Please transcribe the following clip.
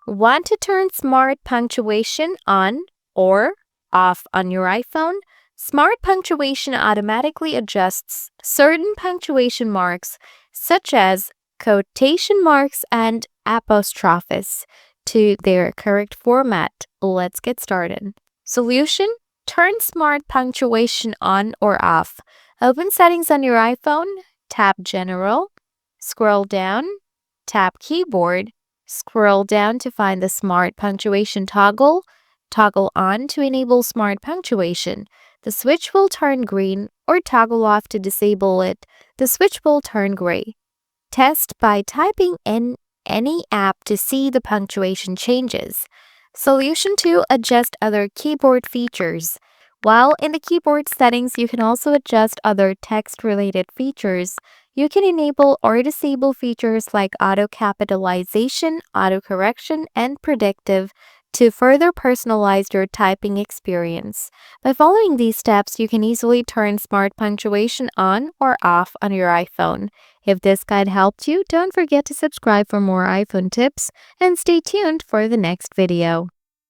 Want to turn Smart Punctuation on or off on your iPhone? Smart Punctuation automatically adjusts certain punctuation marks, such as quotation marks and apostrophes, to their correct format. Let's get started. Solution: turn Smart Punctuation on or off. Open Settings on your iPhone, tap General, scroll down, tap Keyboard, scroll down to find the Smart Punctuation toggle. Toggle on to enable Smart Punctuation. The switch will turn green, or toggle off to disable it. The switch will turn gray. Test by typing in any app to see the punctuation changes. Solution 2: adjust other keyboard features. While in the keyboard settings, you can also adjust other text-related features. You can enable or disable features like auto capitalization, auto correction, and predictive to further personalize your typing experience. By following these steps, you can easily turn Smart Punctuation on or off on your iPhone. If this guide helped you, don't forget to subscribe for more iPhone tips and stay tuned for the next video.